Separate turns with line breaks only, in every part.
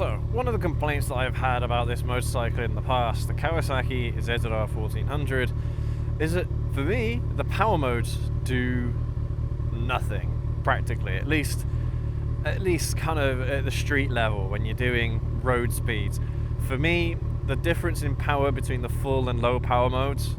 So, one of the complaints that I've had about this motorcycle in the past, the Kawasaki ZZR1400, is that, for me, the power modes do nothing, practically, at least kind of at the street level when you're doing road speeds. For me, the difference in power between the full and low power modes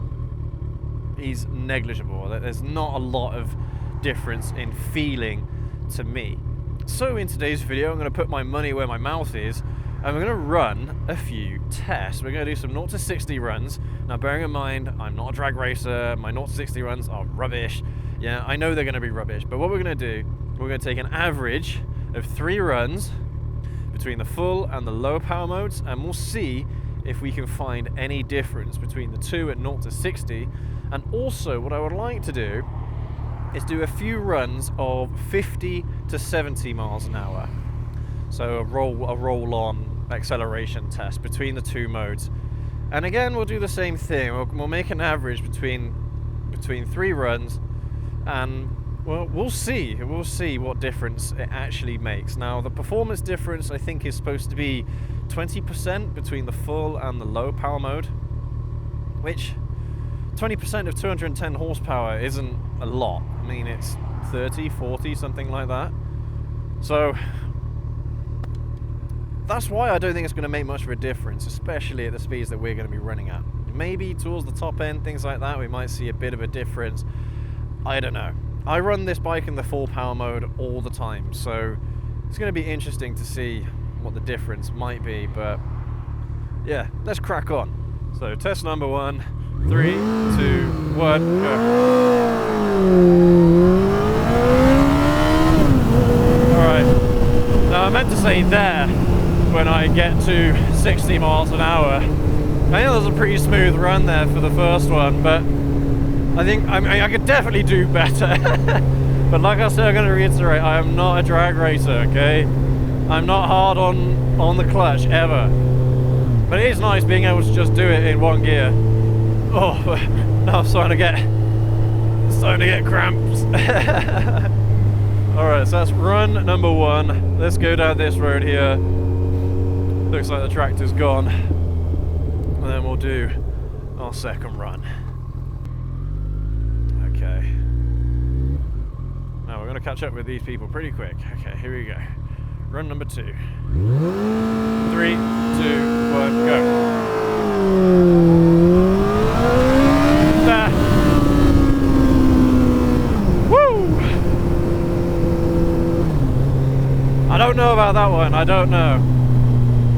is negligible. There's not a lot of difference in feeling to me. So in today's video, I'm going to put my money where my mouth is, and we're going to run a few tests. We're going to do some 0 to 60 runs. Now, bearing in mind, I'm not a drag racer. My 0 to 60 runs are rubbish. Yeah, I know they're going to be rubbish, but what we're going to do, we're going to take an average of 3 runs between the full and the low power modes, and we'll see if we can find any difference between the two at 0 to 60. And also, what I would like to do is do a few runs of 50 to 70 miles an hour. So a roll-on acceleration test between the two modes. And again, we'll do the same thing. We'll make an average between 3 runs, and well, we'll see what difference it actually makes. Now, the performance difference I think is supposed to be 20% between the full and the low power mode, which 20% of 210 horsepower isn't a lot. I mean, it's 30, 40, something like that. So that's why I don't think it's going to make much of a difference, especially at the speeds that we're going to be running at. Maybe towards the top end, things like that, we might see a bit of a difference. I don't know. I run this bike in the full power mode all the time, so it's going to be interesting to see what the difference might be. But yeah, let's crack on. So test number 1. 3, 2, 1, go. Alright. Now I meant to say there when I get to 60 miles an hour. I think that was a pretty smooth run there for the first one, but I think I could definitely do better. But like I said, I'm going to reiterate, I am not a drag racer, okay? I'm not hard on the clutch, ever. But it is nice being able to just do it in one gear. Oh, now I'm starting to get cramps. Alright, so that's run number 1. Let's go down this road here. Looks like the tractor's gone. And then we'll do our second run. Okay. Now we're going to catch up with these people pretty quick. Okay, here we go. Run number 2. 3, 2, 1, go. I don't know about that one. I don't know.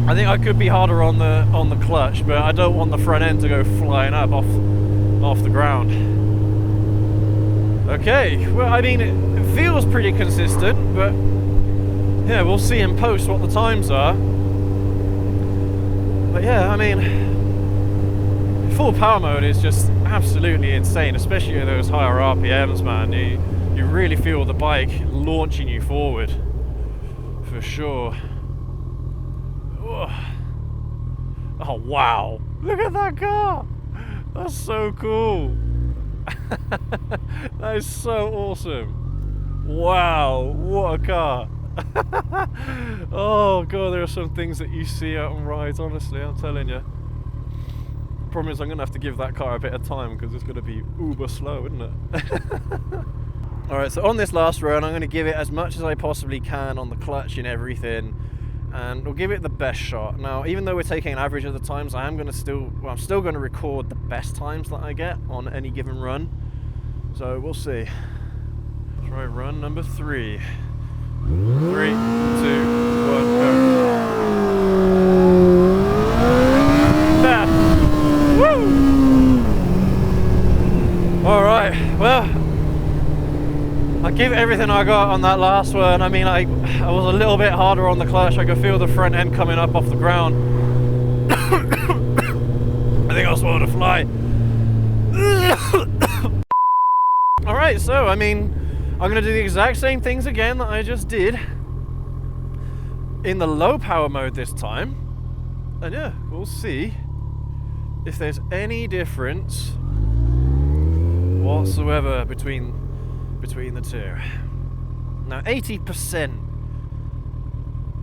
I think I could be harder on the clutch, but I don't want the front end to go flying up off the ground. Okay. Well, I mean, it feels pretty consistent, but yeah, we'll see in post what the times are. But yeah, I mean, full power mode is just absolutely insane, especially at those higher RPMs, man. You really feel the bike launching you forward. For sure. Oh wow, look at that car. That's so cool. That is so awesome. Wow, what a car. Oh god, there are some things that you see out on rides, honestly, I'm telling you. Problem is I'm gonna have to give that car a bit of time because it's gonna be uber slow, isn't it? Alright, so on this last run, I'm going to give it as much as I possibly can on the clutch and everything, and we'll give it the best shot. Now, even though we're taking an average of the times, I'm still going to record the best times that I get on any given run. So we'll see. Try run number 3. 3, 2, 1, go. There. Woo! Alright, well, I give everything I got on that last one. I mean, I was a little bit harder on the clutch. I could feel the front end coming up off the ground. I think I swallowed a fly. Alright, so, I mean, I'm going to do the exact same things again that I just did in the low power mode this time. And yeah, we'll see if there's any difference whatsoever between the two. Now 80%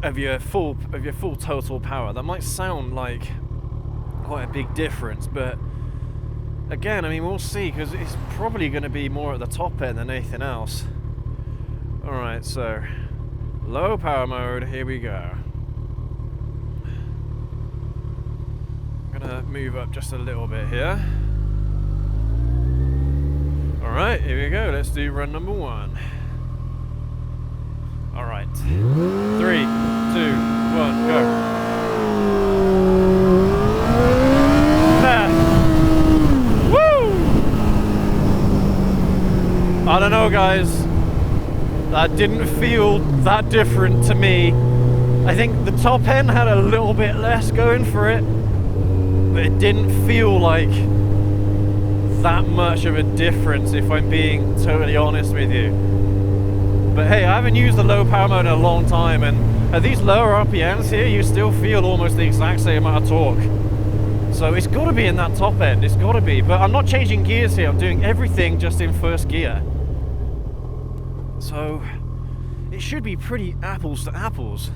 of your full total power. That might sound like quite a big difference, but again, I mean, we'll see, because it's probably going to be more at the top end than anything else. Alright, so low power mode, here we go. I'm gonna move up just a little bit here. Alright, here we go, let's do run number 1. Alright, 3, 2, 1, go. Woo! I don't know, guys. That didn't feel that different to me. I think the top end had a little bit less going for it, but it didn't feel like that much of a difference, if I'm being totally honest with you. But hey, I haven't used the low power mode in a long time, and at these lower RPMs here, you still feel almost the exact same amount of torque. So it's got to be in that top end, it's got to be. But I'm not changing gears here, I'm doing everything just in first gear. So it should be pretty apples to apples.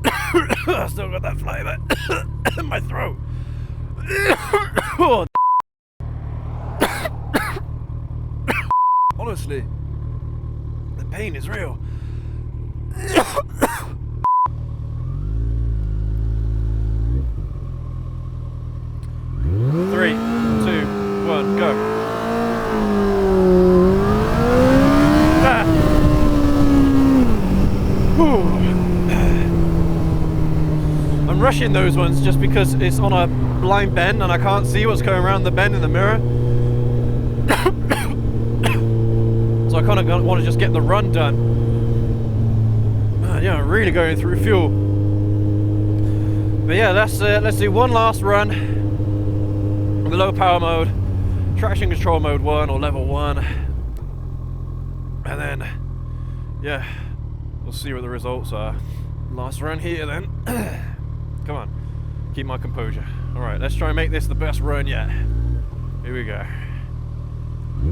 I still got that flavour in my throat. Oh, honestly, the pain is real. 3, 2, 1, go. I'm rushing those ones just because it's on a blind bend and I can't see what's going around the bend in the mirror. So I kind of want to just get the run done. Yeah, I'm really going through fuel. But yeah, let's do one last run in the low power mode, traction control mode 1 or level 1, and then yeah, we'll see what the results are. Last run here then. Come on, keep my composure. All right, let's try and make this the best run yet. Here we go. 3,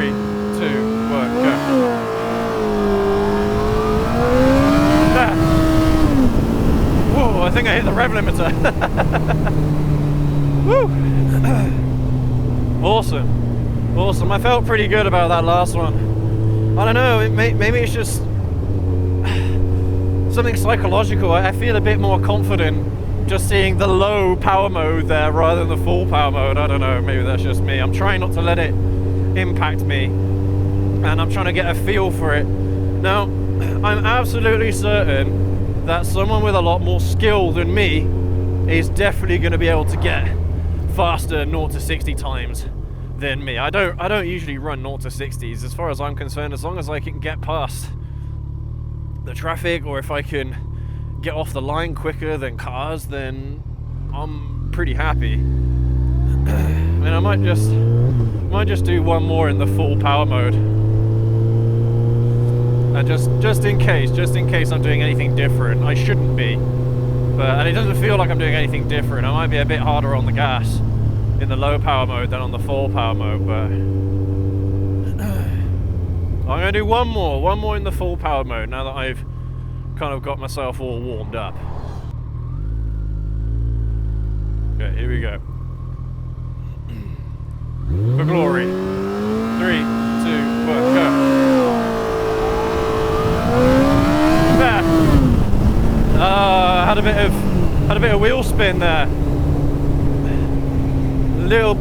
2, 1, go. Ah. Whoa, I think I hit the rev limiter. Woo! Awesome. Awesome. I felt pretty good about that last one. I don't know, maybe it's just something psychological. I feel a bit more confident just seeing the low power mode there rather than the full power mode. I don't know, maybe that's just me. I'm trying not to let it impact me, and I'm trying to get a feel for it. Now, I'm absolutely certain that someone with a lot more skill than me is definitely going to be able to get faster 0 to 60 times than me. I don't usually run 0 to 60s as far as I'm concerned. As long as I can get past the traffic, or if I can get off the line quicker than cars, then I'm pretty happy. I mean, I might just do one more in the full power mode, and just in case I'm doing anything different. I shouldn't be, and it doesn't feel like I'm doing anything different. I might be a bit harder on the gas in the low power mode than on the full power mode, but I'm going to do one more in the full power mode now that I've kind of got myself all warmed up. Okay, here we go. For glory. 3, 2, 1, go. Had a bit of wheel spin there. A little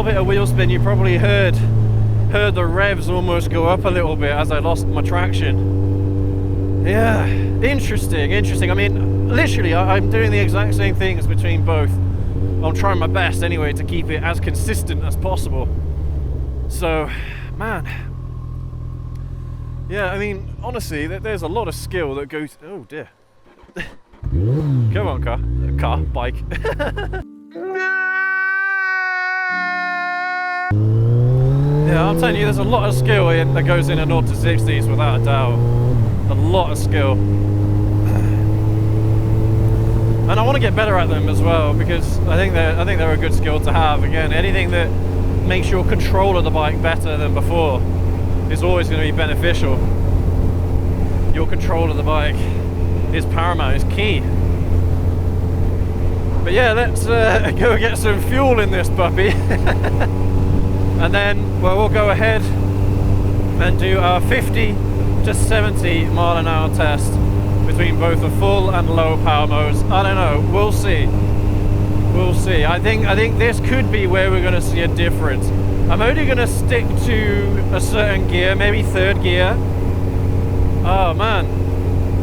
bit of wheel spin. You probably heard the revs almost go up a little bit as I lost my traction. Yeah, interesting. I mean, literally, I'm doing the exact same things between both. I'm trying my best anyway to keep it as consistent as possible. So, man, yeah, I mean, honestly, there's a lot of skill that goes. Oh dear. Come on, bike. Yeah, I'm telling you, there's a lot of skill that goes in a 0 to 60s without a doubt. A lot of skill. And I want to get better at them as well, because I think they're a good skill to have. Again, anything that makes your control of the bike better than before is always going to be beneficial. your control of the bike is paramount, is key. But yeah, let's go get some fuel in this puppy. And then, well, we'll go ahead and do our 50 to 70 mile an hour test between both the full and low power modes. I don't know, we'll see. We'll see. I think this could be where we're going to see a difference. I'm only going to stick to a certain gear, maybe third gear. Oh man,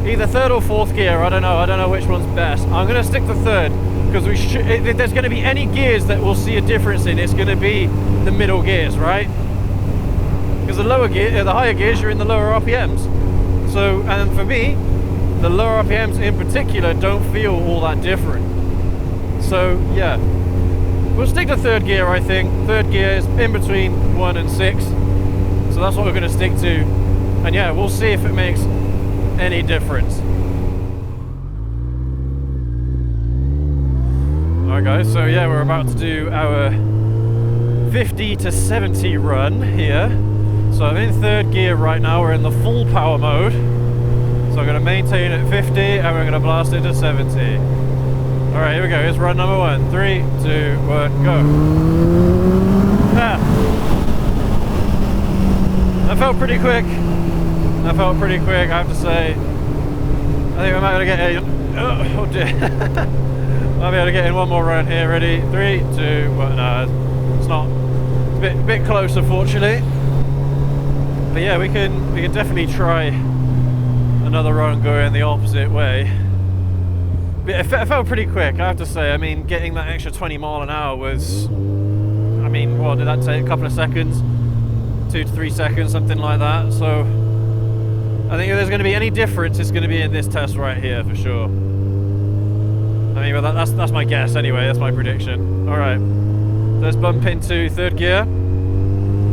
either third or fourth gear, I don't know which one's best. I'm going to stick to third, because if there's going to be any gears that we'll see a difference in, it's going to be the middle gears, right? Because the higher gears, you're in the lower RPMs. So, and for me, the lower RPMs in particular don't feel all that different. So yeah, we'll stick to third gear, I think. Third gear is in between 1 and 6. So that's what we're going to stick to. And yeah, we'll see if it makes any difference. Alright guys, so yeah, we're about to do our 50 to 70 run here. So I'm in third gear right now, we're in the full power mode. So I'm going to maintain at 50 and we're going to blast it to 70. Alright, here we go, here's run number 1. 3, 2, 1, go. Ah. That felt pretty quick. I have to say. I think we might be able to get in. Oh dear. Might be able to get in one more run here. Ready? 3, 2, 1. No, it's not. It's a bit close, unfortunately. But yeah, we can definitely try another run going the opposite way. But it felt pretty quick, I have to say. I mean, getting that extra 20 mile an hour was, I mean, what did that take? A couple of seconds? 2 to 3 seconds, something like that. So I think if there's going to be any difference, it's going to be in this test right here for sure. I mean, well, that's my guess anyway. That's my prediction. All right, let's bump into third gear.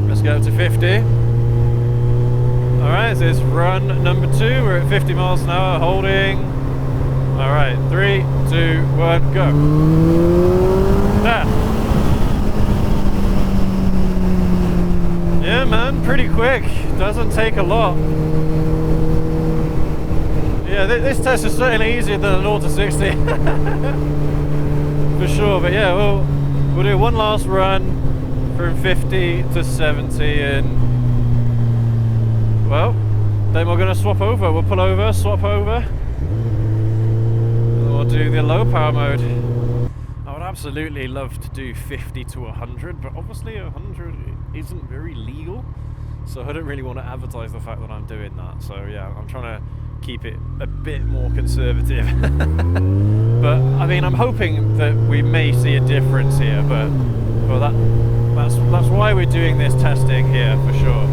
Let's go up to 50. All right, so this is run number 2. We're at 50 miles an hour, holding. All right, 3, 2, 1, go. Ah. Yeah, man, pretty quick. Doesn't take a lot. Yeah, this test is certainly easier than a 0 to 60. For sure, but yeah, we'll do one last run from 50 to 70 and, well, then we're going to swap over. We'll pull over, swap over, and then we'll do the low power mode. I would absolutely love to do 50 to 100, but obviously 100 isn't very legal, so I don't really want to advertise the fact that I'm doing that. So yeah, I'm trying to keep it a bit more conservative. But I mean, I'm hoping that we may see a difference here, but well, that's why we're doing this testing here for sure.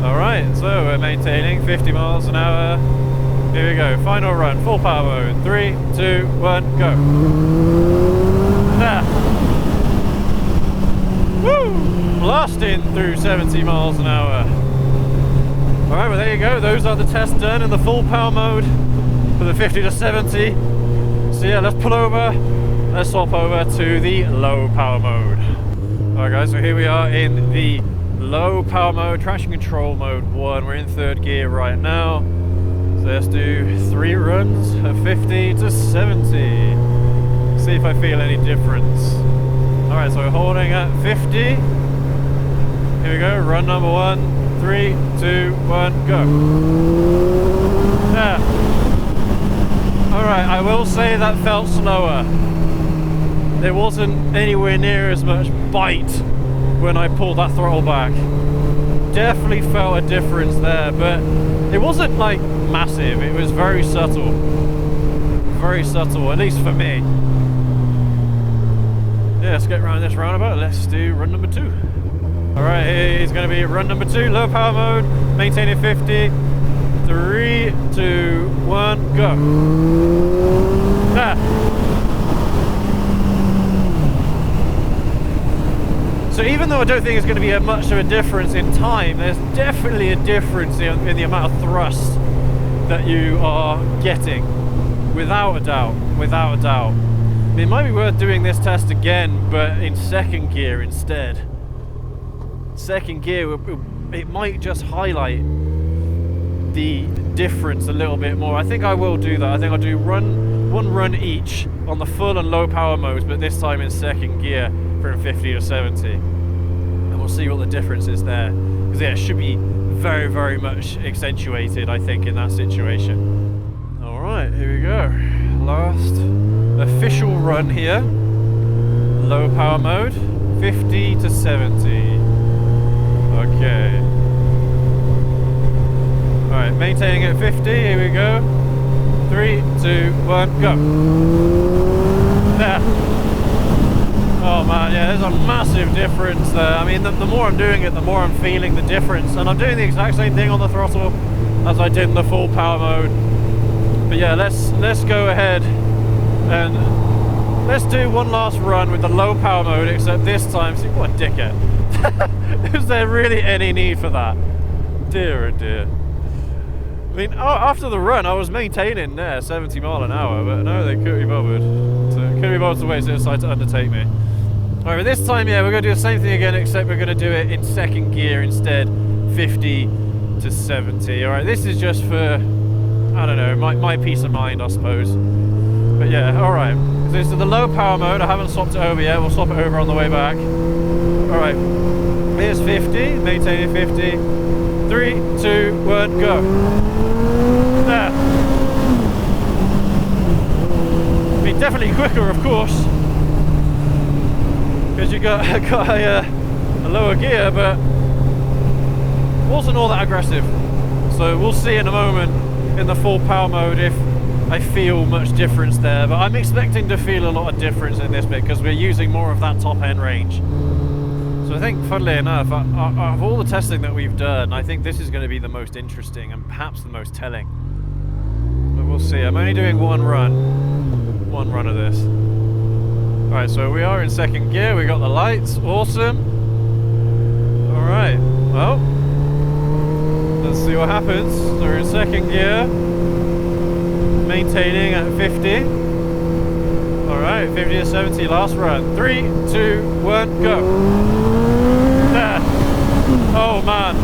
Alright, so we're maintaining 50 miles an hour. Here we go, final run, full power mode. 3, 2, 1, go. Ah. Woo! Blasting through 70 miles an hour. Alright, well there you go, those are the tests done in the full power mode for the 50 to 70. So yeah, let's pull over, let's swap over to the low power mode. Alright guys, so here we are in the low power mode, traction control mode 1. We're in third gear right now. So let's do 3 runs of 50 to 70. See if I feel any difference. Alright, so we're holding at 50. Here we go, run number 1. 3, 2, 1, go. Yeah. Alright, I will say that felt slower. There wasn't anywhere near as much bite when I pulled that throttle back. Definitely felt a difference there, but it wasn't like massive. It was very subtle. Very subtle, at least for me. Yeah, let's get around this roundabout. Let's do run number 2. Alright, here's going to be run number 2, low power mode, maintaining 50. 3, 2, 1, go. Ah. So even though I don't think it's going to be much of a difference in time, there's definitely a difference in the amount of thrust that you are getting. Without a doubt, without a doubt. It might be worth doing this test again, but in second gear instead. Second gear, it might just highlight the difference a little bit more. I think I will do that. I think I'll do one run each on the full and low power modes, but this time in second gear from 50 to 70. And we'll see what the difference is there. Because yeah, it should be very, very much accentuated, I think, in that situation. Alright, here we go. Last official run here. Low power mode, 50 to 70. Okay. Alright, maintaining at 50, here we go. 3, 2, 1, go. There. Oh man, yeah, there's a massive difference there. I mean, the more I'm doing it, the more I'm feeling the difference. And I'm doing the exact same thing on the throttle as I did in the full power mode. But yeah, let's go ahead and let's do one last run with the low power mode, except this time, see, what a dickhead. Is there really any need for that? Dear oh dear. I mean, after the run, I was maintaining there 70 mile an hour, but no, they couldn't be bothered. So couldn't be bothered to wait, so they decided to undertake me. Alright, but this time, yeah, we're going to do the same thing again, except we're going to do it in second gear instead, 50 to 70. Alright, this is just for, I don't know, my peace of mind, I suppose. But yeah, alright. So this is the low power mode. I haven't swapped it over yet. We'll swap it over on the way back. Alright. Here's 50. Maintaining 50. 3, 2, 1, go. There. I mean, definitely quicker, of course. Because you got a lower gear, but wasn't all that aggressive. So we'll see in a moment in the full power mode if I feel much difference there, but I'm expecting to feel a lot of difference in this bit because we're using more of that top end range. So I think, funnily enough, of all the testing that we've done, I think this is going to be the most interesting and perhaps the most telling. But we'll see. I'm only doing one run of this. Alright, so we are in second gear, we got the lights, awesome. Alright, well, let's see what happens. So we're in second gear. Maintaining at 50. Alright, 50 to 70, last run. 3, 2, 1, go. There. Oh man.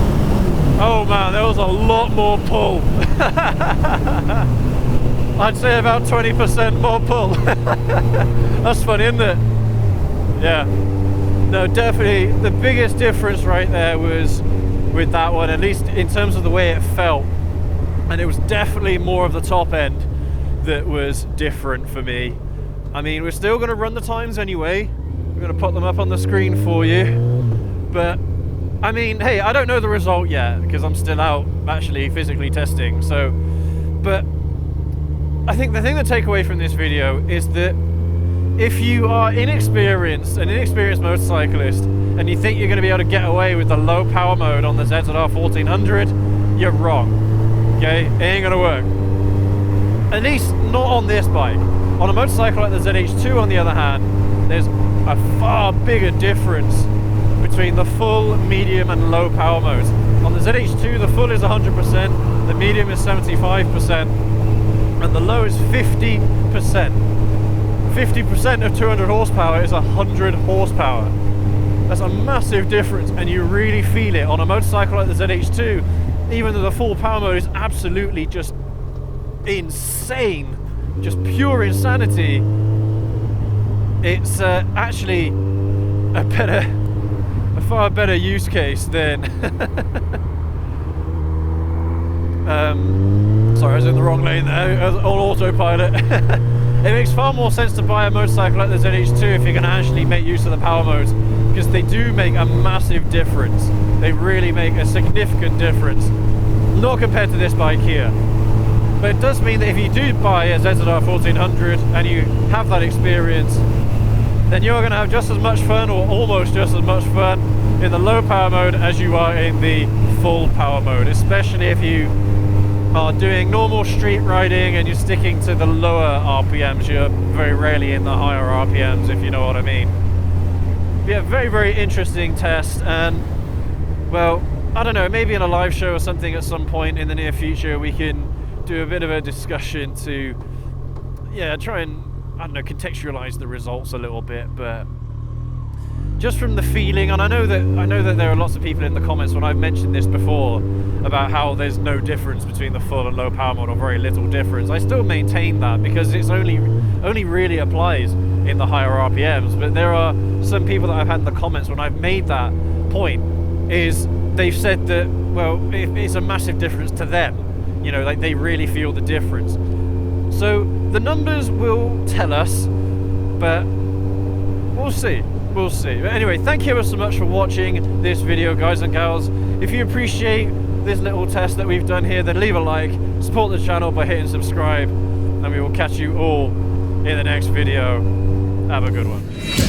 Oh man, there was a lot more pull. I'd say about 20% more pull. That's funny, isn't it? Yeah. No, definitely the biggest difference right there was with that one, at least in terms of the way it felt. And it was definitely more of the top end that was different for me. I mean, we're still going to run the times anyway. We're going to put them up on the screen for you. But, I mean, hey, I don't know the result yet because I'm still out actually physically testing. So, but I think the thing to take away from this video is that if you are an inexperienced motorcyclist and you think you're going to be able to get away with the low power mode on the ZZR1400, you're wrong. Okay, it ain't gonna work. At least not on this bike. On a motorcycle like the ZX2, on the other hand, there's a far bigger difference between the full, medium and low power modes. On the ZX2, the full is 100%, the medium is 75%, and the low is 50%. 50% of 200 horsepower is 100 horsepower. That's a massive difference, and you really feel it on a motorcycle like the ZX2. Even though the full power mode is absolutely just insane, just pure insanity, it's actually a far better use case than sorry, I was in the wrong lane there, on autopilot. It makes far more sense to buy a motorcycle like the ZX2 if you're going to actually make use of the power modes, because they do make a massive difference. They really make a significant difference. Not compared to this bike here. But it does mean that if you do buy a ZZR1400 and you have that experience, then you're going to have just as much fun, or almost just as much fun, in the low power mode as you are in the full power mode, especially if you are doing normal street riding and you're sticking to the lower RPMs. You're very rarely in the higher RPMs, if you know what I mean. Yeah, very, very interesting test, and well, I don't know, maybe in a live show or something at some point in the near future we can do a bit of a discussion to, yeah, try and, I don't know, contextualize the results a little bit, but just from the feeling, and I know that there are lots of people in the comments when I've mentioned this before about how there's no difference between the full and low power mode, or very little difference. I still maintain that because it's only really applies in the higher RPMs. But there are some people that I've had in the comments when I've made that point, is they've said that, well, it's a massive difference to them. You know, like they really feel the difference. So the numbers will tell us, but we'll see. We'll see. But anyway, thank you ever so much for watching this video, guys and gals. If you appreciate this little test that we've done here, then leave a like, support the channel by hitting subscribe, and we will catch you all in the next video. Have a good one.